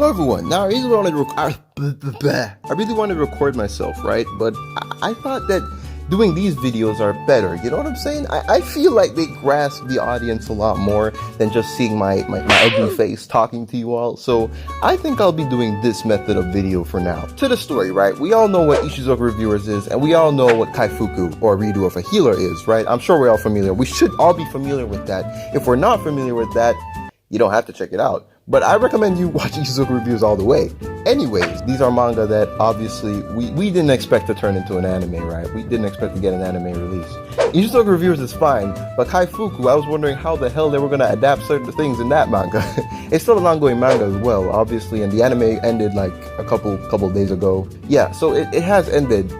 Hello everyone. Now I really wanted to record myself, right? But I thought that doing these videos are better. You know what I'm saying? I feel like they grasp the audience a lot more than just seeing my ugly face talking to you all. So I think I'll be doing this method of video for now. To the story, right? We all know what Ishizoku Reviewers is, and we all know what Kaifuku or Redo of a Healer is, right? I'm sure we're all familiar. We should all be familiar with that. If we're not familiar with that, you don't have to check it out. But I recommend you watch Ishizoku Reviews all the way. Anyways, these are manga that obviously we didn't expect to turn into an anime, right? We didn't expect to get an anime release. Ishizoku Reviews is fine, but Kaifuku, I was wondering how the hell they were going to adapt certain things in that manga. It's still an ongoing manga as well, obviously, and the anime ended like a couple days ago. Yeah, so it has ended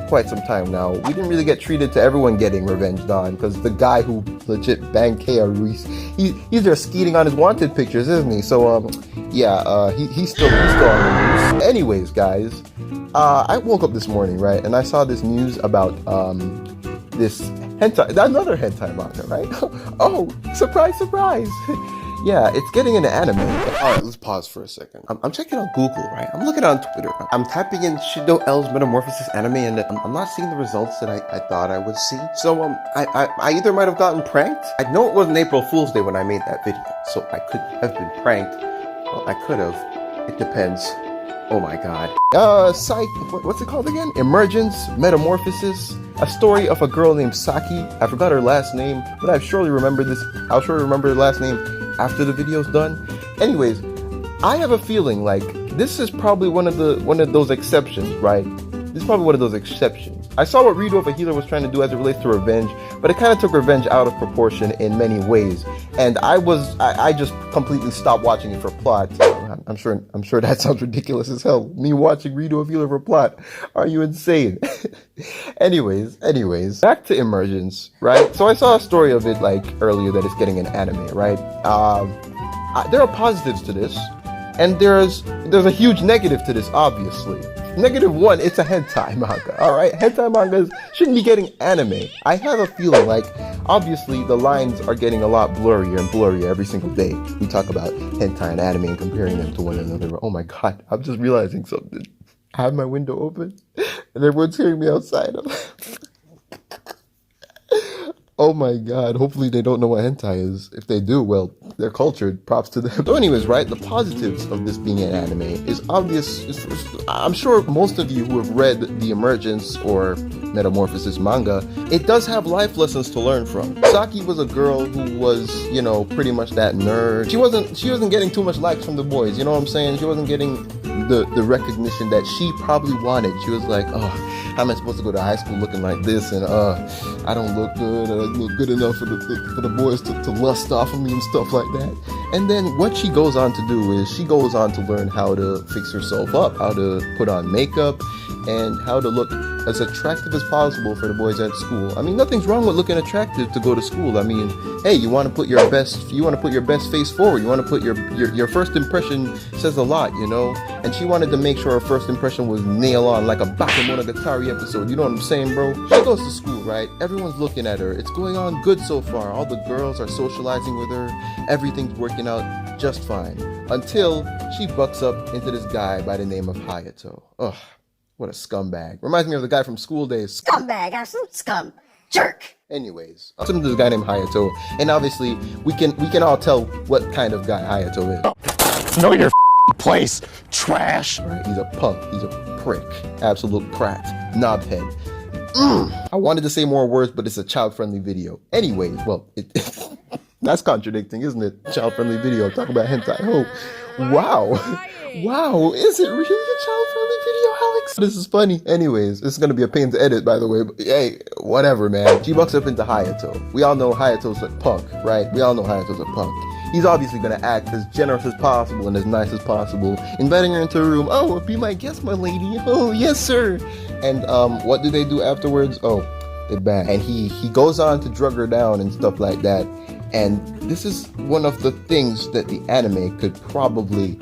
quite some time now. We didn't really get treated to everyone getting revenged on, because the guy who legit banged Kea Ruiz, he's there skeeting on his wanted pictures, isn't he? So yeah, he's still on the news. Anyways, guys, I woke up this morning, right, and I saw this news about this hentai, another hentai manga, right? Oh, surprise! Yeah, it's getting into anime. Alright, let's pause for a second. I'm checking out Google, right? I'm looking on Twitter. I'm typing in Shido L's Metamorphosis anime, and I'm not seeing the results that I thought I would see. So, I either might have gotten pranked. I know it wasn't April Fool's Day when I made that video, so I could have been pranked. Well, I could have. It depends. Oh my god. What's it called again? Emergence, Metamorphosis. A story of a girl named Saki. I forgot her last name, but I'll surely remember her last name after the video's done. Anyways, I have a feeling like this is probably one of those exceptions, right? This is probably one of those exceptions. I saw what Redo of a Healer was trying to do as it relates to revenge, but it kind of took revenge out of proportion in many ways. And I just completely stopped watching it for plot. I'm sure that sounds ridiculous as hell. Me watching Redo of a Healer for plot. Are you insane? Anyways, back to Emergence, right? So I saw a story of it like earlier that it's getting an anime, right? There are positives to this, and there's a huge negative to this, obviously. Negative one, it's a hentai manga, alright? Hentai mangas shouldn't be getting anime. I have a feeling like, obviously, the lines are getting a lot blurrier and blurrier every single day. We talk about hentai and anime and comparing them to one another. Oh my god, I'm just realizing something. I have my window open, and everyone's hearing me outside. Oh my god, hopefully they don't know what hentai is. If they do, well, they're cultured, props to them. So anyways, right, the positives of this being an anime is obvious. I'm sure most of you who have read the Emergence or Metamorphosis manga, it does have life lessons to learn from. Saki was a girl who was, you know, pretty much that nerd. She wasn't getting too much likes from the boys, you know what I'm saying? She wasn't getting the recognition that she probably wanted. She was like, oh, how am I supposed to go to high school looking like this? And I don't look good. I don't look good enough for the boys to lust off of me and stuff like that. And then what she goes on to do is she goes on to learn how to fix herself up, how to put on makeup, and how to look as attractive as possible for the boys at school. I mean, nothing's wrong with looking attractive to go to school. I mean, hey, you want to put your best face forward. You want to put your first impression says a lot, you know. And she wanted to make sure her first impression was nail on, like a Bakemonogatari episode. You know what I'm saying, bro? She goes to school, right? Everyone's looking at her. It's going on good so far. All the girls are socializing with her. Everything's working out just fine. Until she bucks up into this guy by the name of Hayato. Ugh. What a scumbag. Reminds me of the guy from School Days. Scumbag, absolute scum. Jerk. Anyways, I'm talking to this guy named Hayato, and obviously we can all tell what kind of guy Hayato is. Know your place, trash. Right? He's a punk. He's a prick. Absolute prat. Knobhead. I wanted to say more words, but it's a child-friendly video. Anyways, well, that's contradicting, isn't it? Child-friendly video. Talk about hentai. Oh, wow. Wow, is it really a child-friendly video, Alex? This is funny. Anyways, this is gonna be a pain to edit, by the way, but hey, whatever, man. She bucks up into Hayato. We all know Hayato's a punk, right? We all know Hayato's a punk. He's obviously gonna act as generous as possible and as nice as possible, inviting her into a room. Oh, be my guest, my lady. Oh, yes, sir. And what do they do afterwards? Oh, they bang. And he goes on to drug her down and stuff like that. And this is one of the things that the anime could probably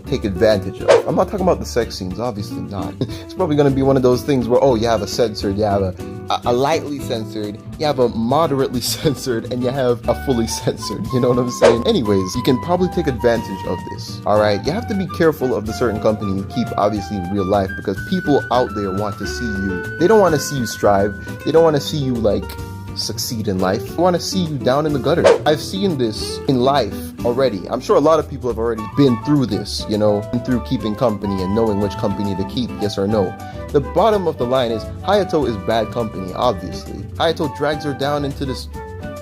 take advantage of. I'm not talking about the sex scenes, obviously not. It's probably going to be one of those things where, you have a censored, you have a lightly censored, you have a moderately censored, and you have a fully censored. You know what I'm saying? Anyways, you can probably take advantage of this. All right, you have to be careful of the certain company you keep, obviously, in real life, because people out there want to see you. They don't want to see you strive. They don't want to see you succeed in life. They want to see you down in the gutter. I've seen this in life already. I'm sure a lot of people have already been through this, been through keeping company and knowing which company to keep, yes or no. The bottom of the line is Hayato is bad company, obviously. Hayato drags her down into this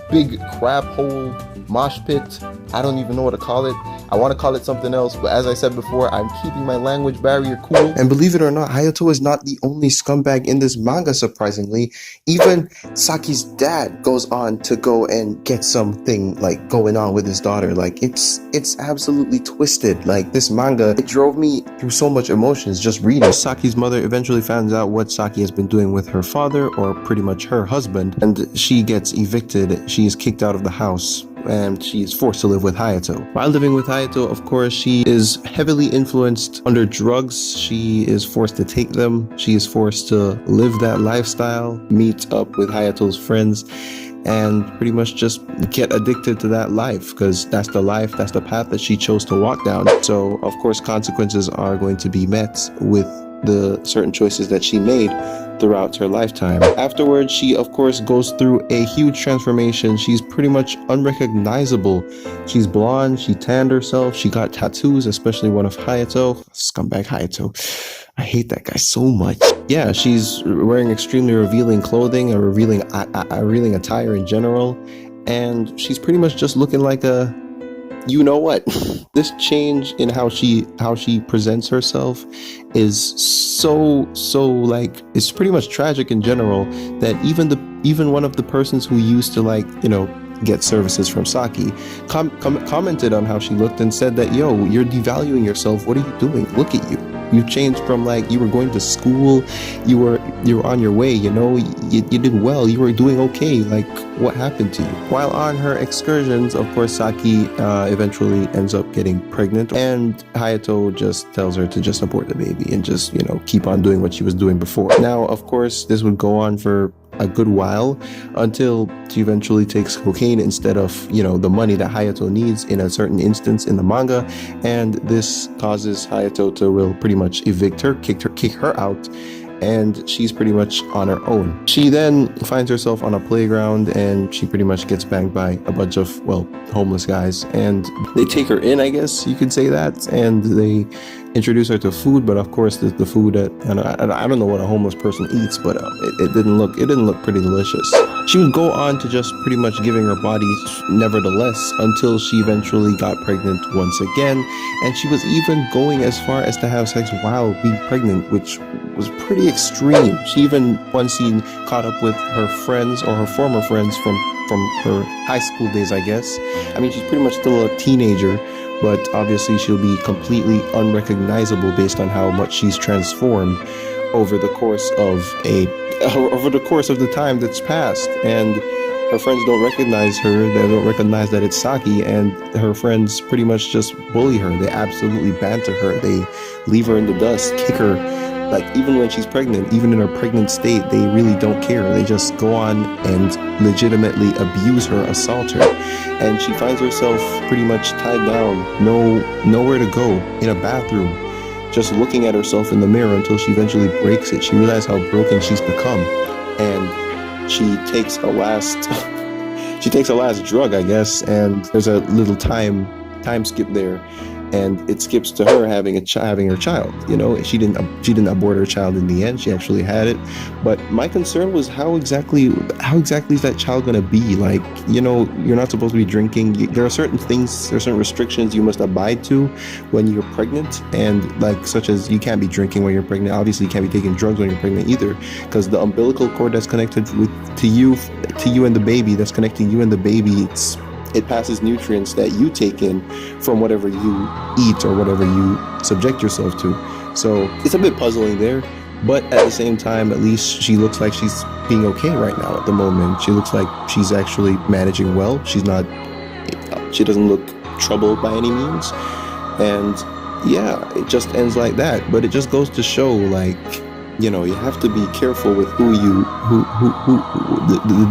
big crab hole, mosh pit. I don't even know what to call it. I want to call it something else, but as I said before, I'm keeping my language barrier cool. And believe it or not, Hayato is not the only scumbag in this manga, surprisingly. Even Saki's dad goes on to go and get something going on with his daughter. It's absolutely twisted. This manga, it drove me through so much emotions just reading. Saki's mother eventually finds out what Saki has been doing with her father, or pretty much her husband, and she gets evicted. She is kicked out of the house, and she is forced to live with Hayato. While living with Hayato, of course, she is heavily influenced under drugs. She is forced to take them. She is forced to live that lifestyle, meet up with Hayato's friends, and pretty much just get addicted to that life, because that's the life, that's the path that she chose to walk down. So, of course, consequences are going to be met with the certain choices that she made throughout her lifetime. Afterwards, she of course goes through a huge transformation. She's pretty much unrecognizable. She's blonde, she tanned herself, she got tattoos, especially one of Hayato. Scumbag Hayato. I hate that guy so much. Yeah, she's wearing extremely revealing clothing, a revealing attire in general, and she's pretty much just looking like a you know what. This change in how she presents herself is so it's pretty much tragic in general, that even one of the persons who used to get services from Saki commented on how she looked and said that, yo, you're devaluing yourself. What are you doing? Look at you. You've changed from you were going to school, you were on your way, you did well, you were doing okay, what happened to you? While on her excursions, of course, Saki eventually ends up getting pregnant, and Hayato just tells her to just abort the baby and just, keep on doing what she was doing before. Now, of course, this would go on for a good while until she eventually takes cocaine instead of, the money that Hayato needs in a certain instance in the manga, and this causes Hayato to pretty much evict her, kick her out, and she's pretty much on her own. She then finds herself on a playground, and she pretty much gets banged by a bunch of, homeless guys, and they take her in, I guess you could say that, and they introduce her to food, but of course the food and I don't know what a homeless person eats, but it didn't look pretty delicious. She would go on to just pretty much giving her body nevertheless, until she eventually got pregnant once again, and she was even going as far as to have sex while being pregnant, which was pretty extreme. She even one scene caught up with her friends, or her former friends from her high school days, I guess. I mean, she's pretty much still a teenager, but obviously she'll be completely unrecognizable based on how much she's transformed over the course of the time that's passed. And her friends don't recognize her, they don't recognize that it's Saki, and her friends pretty much just bully her. They absolutely banter her, they leave her in the dust, kick her. Even when she's pregnant, even in her pregnant state, they really don't care. They just go on and legitimately abuse her, assault her. And she finds herself pretty much tied down, nowhere to go, in a bathroom, just looking at herself in the mirror until she eventually breaks it. She realizes how broken she's become. And she takes a last drug, I guess, and there's a little time skip there. And it skips to her having her child. She didn't abort her child in the end. She actually had it. But my concern was how exactly is that child gonna be? You're not supposed to be drinking. There are certain things, there are certain restrictions you must abide to when you're pregnant, and such as you can't be drinking when you're pregnant. Obviously, you can't be taking drugs when you're pregnant either, because the umbilical cord that's connected to you and the baby, that's connecting you and the baby, it passes nutrients that you take in from whatever you eat or whatever you subject yourself to. So it's a bit puzzling there, but at the same time, at least she looks like she's being okay right now at the moment. She looks like she's actually managing well. She doesn't look troubled by any means. And yeah, it just ends like that. But it just goes to show, like, you know, you have to be careful with the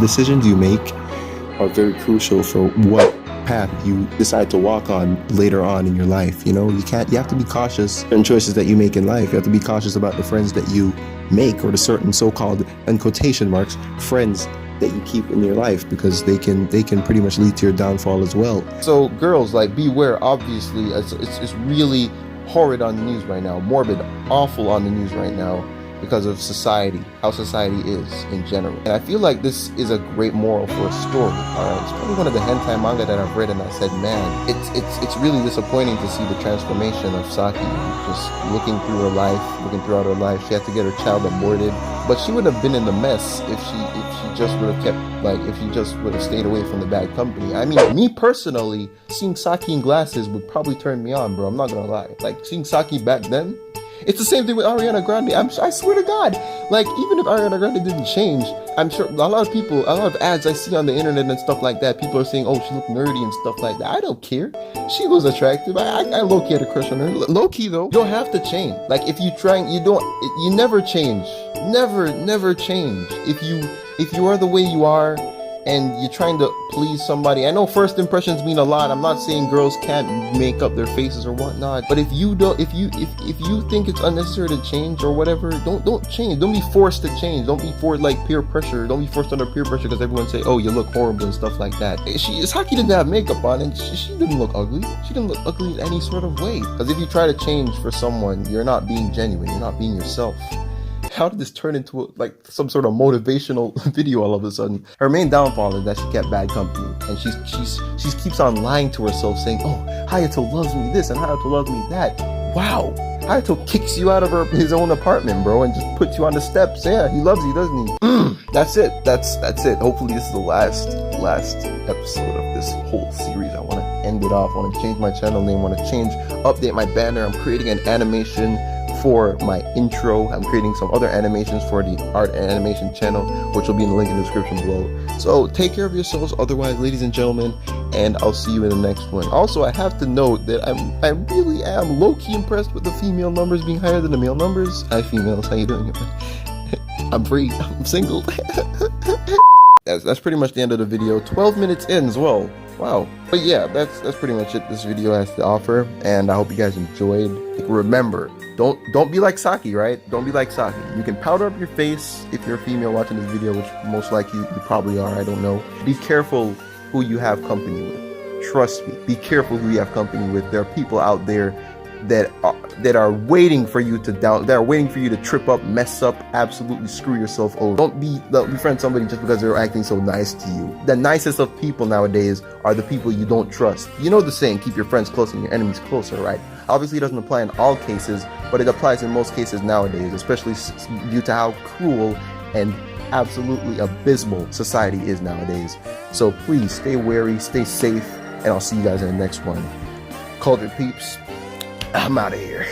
decisions you make are very crucial for what path you decide to walk on later on in your life. You know, you have to be cautious in choices that you make in life. You have to be cautious about the friends that you make, or the certain so-called, in quotation marks, friends that you keep in your life, because they can pretty much lead to your downfall as well. So girls, like, beware. Obviously it's really horrid on the news right now, morbid, awful on the news right now, because of society, how society is in general. And I feel like this is a great moral for a story. Alright, it's probably one of the hentai manga that I've read, and I said, man, it's really disappointing to see the transformation of Saki. Just looking throughout her life. She had to get her child aborted, but she would have been in the mess if she just would have kept, like, if she just would have stayed away from the bad company. I mean, me personally, seeing Saki in glasses would probably turn me on, bro. I'm not gonna lie. Like, seeing Saki back then, it's the same thing with Ariana Grande. I swear to God, like, even if Ariana Grande didn't change, I'm sure a lot of ads I see on the internet and stuff like that, people are saying, oh, she looked nerdy and stuff like that. I don't care. She was attractive. I low-key had a crush on her. Low-key though, you don't have to change. Like, if you trying, you never change. Never change. If you are the way you are, and you're trying to please somebody. I know first impressions mean a lot. I'm not saying girls can't make up their faces or whatnot, but if you think it's unnecessary to change or whatever, don't change. Don't be forced to change. Don't be forced, like, peer pressure. Don't be forced under peer pressure because everyone say, oh, you look horrible and stuff like that. Saki didn't have makeup on, and she didn't look ugly. She didn't look ugly in any sort of way. Because if you try to change for someone, you're not being genuine. You're not being yourself. How did this turn into like some sort of motivational video all of a sudden? Her main downfall is that she kept bad company, and she keeps on lying to herself, saying, oh, Hayato loves me this and Hayato loves me that. Wow, Hayato kicks you out of his own apartment, bro, and just puts you on the steps. Yeah, he loves you, doesn't he? That's it. That's it. Hopefully this is the last episode of this whole series. I want to end it off. I want to change my channel name. I want to update my banner. I'm creating an animation for my intro. I'm creating some other animations for the art and animation channel, which will be in the link in the description below. So take care of yourselves otherwise, ladies and gentlemen, and I'll see you in the next one. Also, I have to note that I really am low-key impressed with the female numbers being higher than the male numbers. Hi females, how you doing? I'm free, I'm single. That's pretty much the end of the video. 12 minutes in as well. Wow. But yeah, that's pretty much it this video has to offer, and I hope you guys enjoyed. Remember, don't be like Saki, right? Don't be like Saki. You can powder up your face if you're a female watching this video, which most likely you probably are, I don't know. Be careful who you have company with. Trust me, be careful who you have company with. There are people out there that are waiting for you to trip up, mess up, absolutely screw yourself over. Don't befriend somebody just because they're acting so nice to you. The nicest of people nowadays are the people you don't trust. You know the saying, keep your friends close and your enemies closer, right? Obviously it doesn't apply in all cases, but it applies in most cases nowadays, especially due to how cruel and absolutely abysmal society is nowadays. So please stay wary, stay safe, and I'll see you guys in the next one. Cauldron peeps, I'm out of here.